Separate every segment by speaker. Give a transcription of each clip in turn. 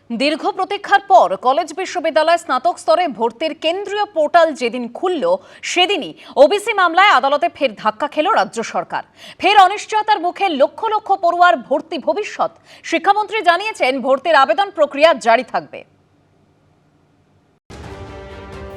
Speaker 1: দীর্ঘ প্রতীক্ষার পর কলেজ বিশ্ববিদ্যালয় স্নাতক স্তরে ভর্তির কেন্দ্রীয় পোর্টাল যেদিন খুলল সেদিনই ওবিসি মামলায় আদালতে ফের ধাক্কা খেল রাজ্য সরকার। ফের অনিশ্চয়তার মুখে লক্ষ লক্ষ পড়ুয়ার ভর্তি ভবিষ্যৎ। শিক্ষামন্ত্রী জানিয়েছেন ভর্তির আবেদন প্রক্রিয়া জারি থাকবে।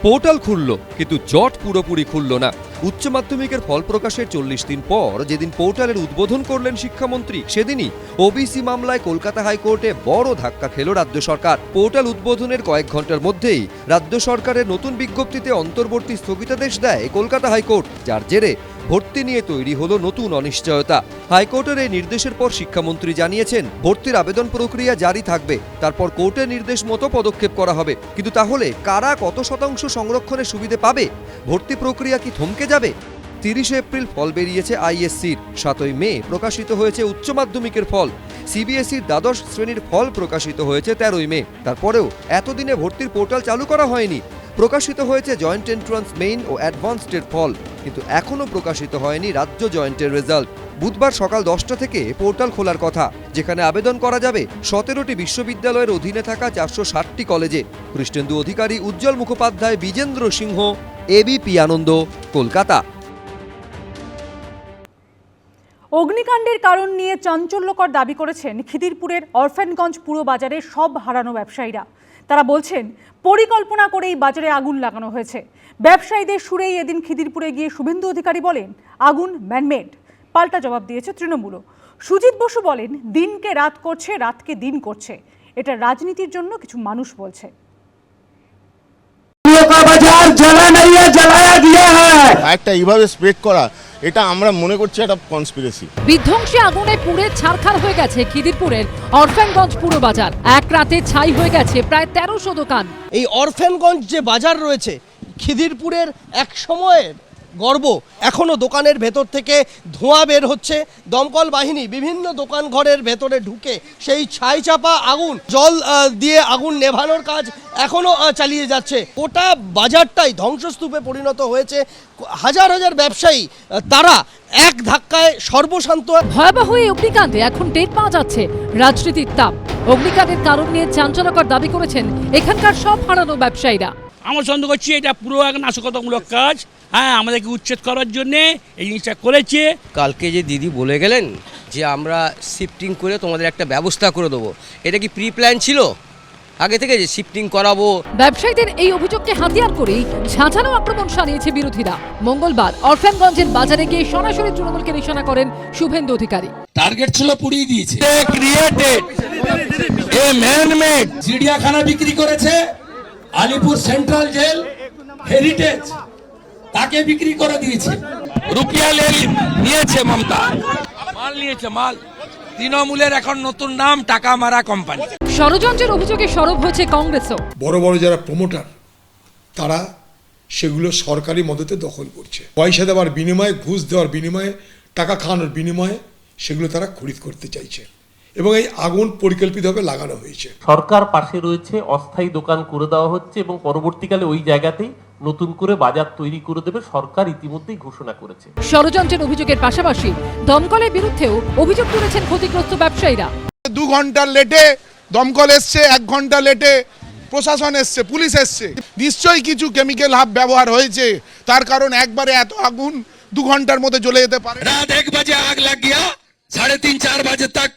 Speaker 2: পোর্টাল খুলল কিন্তু জট পুরোপুরি খুলল না। উচ্চ মাধ্যমিকের ফল প্রকাশের 40 দিন পর যেদিন পোর্টালের উদ্বোধন করলেন শিক্ষামন্ত্রী, সেদিনই ওবিসি মামলায় কলকাতা হাইকোর্টে বড় ধাক্কা খেল রাজ্য সরকার। পোর্টাল উদ্বোধনের কয়েক ঘন্টার মধ্যেই রাজ্য সরকারের নতুন বিজ্ঞপ্তিতে অন্তর্বর্তী স্থগিতাদেশ দেয় কলকাতা হাইকোর্ট, যার জেরে ভর্তি নিয়ে তৈরি হলো নতুন অনিশ্চয়তা। হাইকোর্টের এই নির্দেশের পর শিক্ষামন্ত্রী জানিয়েছেন ভর্তির আবেদন প্রক্রিয়া জারি থাকবে, তারপর কোর্টের নির্দেশ মতো পদক্ষেপ করা হবে। কিন্তু তাহলে কারা কত শতাংশ সংরক্ষণের সুবিধে পাবে? ভর্তি প্রক্রিয়া কি থমকে যাবে? 30 এপ্রিল ফল বেরিয়েছে আইএসসির, 7ই মে প্রকাশিত হয়েছে উচ্চ মাধ্যমিকের ফল, সিবিএসইর দ্বাদশ শ্রেণীর ফল প্রকাশিত হয়েছে 13ই মে। তারপরেও এতদিনে ভর্তির পোর্টাল চালু করা হয়নি। প্রকাশিত হয়েছে জয়েন্ট এন্ট্রান্স মেইন ও অ্যাডভান্সডের ফল, কিন্তু এখনও প্রকাশিত হয়নি রাজ্য জয়েন্টের রেজাল্ট। বুধবার সকাল 10টা থেকে পোর্টাল খোলার কথা, যেখানে আবেদন করা যাবে 17টি বিশ্ববিদ্যালয়ের অধীনে থাকা 460টি কলেজে। কৃষ্ণেন্দু অধিকারী, উজ্জ্বল মুখোপাধ্যায়, বিজেন্দ্র সিংহ, এবিপি আনন্দ, কলকাতা।
Speaker 3: অগ্নিকাণ্ডের কারণ নিয়ে চাঞ্চল্যকর দাবি করেছেন খিদিরপুরের অরফ্যানগঞ্জ পুরো বাজারের সব হারানো ব্যবসায়ীরা। তারা বলছেন পরিকল্পনা করেই বাজারে আগুন লাগানো হয়েছে। ব্যবসায়ীদের সুরেই এদিন খিদিরপুরে গিয়ে শুভেন্দু অধিকারী বলেন আগুন ম্যানমেড। পাল্টা জবাব দিয়েছে তৃণমূলও। সুজিত বসু বলেন দিনকে রাত করছে, রাতকে দিন করছে। এটা রাজনীতির জন্য কিছু মানুষ বলছে।
Speaker 4: একটা এইভাবে স্প্রেড করা, এটা আমরা মনে করছি একটা কনস্পিরেসি।
Speaker 5: বিধ্বংসী আগুনে পুড়ে ছারখার হয়ে গেছে খিদিরপুরের অরফ্যানগঞ্জ পুরো বাজার। এক রাতে ছাই হয়ে গেছে প্রায় 1300 দোকান।
Speaker 6: এই অরফ্যানগঞ্জ যে বাজার রয়েছে খিদিরপুরের এক সময়ের গর্ব, এখনো দোকানের ভেতর থেকে ধোঁয়া বের হচ্ছে। দমকল বাহিনী বিভিন্ন দোকান ঘরের ভেতরে ঢুকে সেই ছাই চাপা আগুন, জল দিয়ে আগুন নেভানোর কাজ এখনো চালিয়ে যাচ্ছে। গোটা বাজারটাই ধ্বংসস্তূপে পরিণত হয়েছে। হাজার হাজার ব্যবসায়ী তারা এক ধাক্কায় সর্বশান্ত।
Speaker 5: ভয়াবহ এই অগ্নিকাণ্ডে এখন টের পাওয়া যাচ্ছে রাজনীতির তাপ। অগ্নিকাণ্ডের কারণ নিয়ে চাঞ্চল্যকর দাবি করেছেন এখানকার সব হারানো ব্যবসায়ীরা।
Speaker 7: আমরা সন্দেহ করছি এটা পুরো এক নাশকতামূলক কাজ। হ্যাঁ, আমাদেরকে উচ্ছেদ করার জন্যে এই জিনিসটা করেছে।
Speaker 8: কালকে যে দিদি বলে গেলেন যে আমরা শিফটিং করে তোমাদের একটা ব্যবস্থা করে দেবো, এটা কি প্রি প্ল্যান ছিল আগে থেকে যে শিফটিং করাবো?
Speaker 5: ব্যবসায়ীদের এই অভিযোগকে হাতিয়ার করেই ঝাঁঝালো আক্রমণ চালিয়েছে বিরোধীরা। মঙ্গলবার অরফ্যানগঞ্জের বাজারে গিয়ে সরাসরি তৃণমূলকে নিশানা করেন শুভেন্দু অধিকারী।
Speaker 7: টার্গেট ছিল পুড়িয়ে দিয়েছে। চিড়িয়াখানা বিক্রি করেছে, আলিপুর সেন্ট্রাল জেল, হেরিটেজ তাকে বিক্রি করে দিয়েছে। রুপিয়া নিয়েছে মমতা, মাল নিয়েছে মাল। তৃণমূলের এখন নতুন নাম টাকা মারা কোম্পানি।
Speaker 5: ষড়যন্ত্রের অভিযোগে সরব হয়েছে কংগ্রেসও।
Speaker 9: বড় বড় যারা প্রমোটার তারা সেগুলো সরকারি মদতে দখল করছে। পয়সা দেওয়ার বিনিময়ে, ঘুষ দেওয়ার বিনিময়ে, টাকা খাওয়ানোর বিনিময়ে সেগুলো তারা খরিদ করতে চাইছে এবং এই আগুন পরিকল্পিতভাবে লাগানো হয়েছে।
Speaker 10: সরকার পাশে রয়েছে, অস্থায়ী দোকান করে দেওয়া হচ্ছে এবং পরবর্তীকালে ওই জায়গাতেই নতুন করে বাজার তৈরি করে দেবে সরকার ইতিমধ্যেই ঘোষণা করেছে।
Speaker 5: ষড়যন্ত্রের অভিযোগের পাশাপাশি দমকলের বিরুদ্ধেও অভিযোগ তুলেছেন ক্ষতিগ্রস্ত ব্যবসায়ীরা।
Speaker 4: 2 ঘন্টা লেটে দমকল এসছে, 1 ঘন্টা লেটে প্রশাসন এসছে, পুলিশ এসছে। নিশ্চয়ই কিছু কেমিক্যাল হাব ব্যবহার হয়েছে, তার কারণ একবারে এত আগুন 2 ঘন্টার মধ্যে জ্বলে যেতে পারে।
Speaker 7: রাত 1 বাজে আগ লাগ গিয়া, 3:30-4 বাজে তক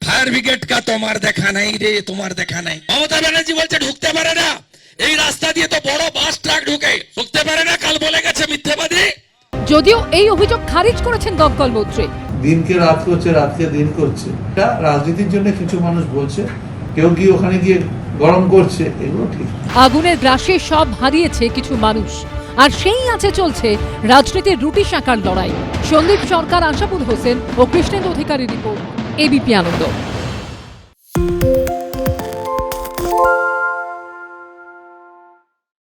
Speaker 7: ফায়ার ব্রিগেড কা তোমার দেখা নাই রে, তোমার দেখা নাই। মমতা ব্যানার্জি বলছে ঢুকতে পারে না, এই রাস্তা দিয়ে তো বড় বাস ট্রাক ঢুকে, ঢুকতে পারে না। কাল বলে গেছে মিথ্যাবাদী।
Speaker 5: যদিও এই অভিযোগ খারিজ করেছেন দমকল মন্ত্রী।
Speaker 11: দিনকে রাত করছে, রাতকে দিন করছে, এটা রাজনীতির জন্য কিছু মানুষ বলছে, কেউ কি ওখানে গিয়ে গরম করছে, এগুলো ঠিক।
Speaker 5: আগুনের গ্রাসে সব হারিয়েছে কিছু মানুষ, আর সেই আছে চলছে রাজনীতির রুটি শাখার লড়াই। সন্দীপ সরকার, আশাপুর হোসেন ও কৃষ্ণেন্দু অধিকারী রিপোর্ট, এবিপি আনন্দ।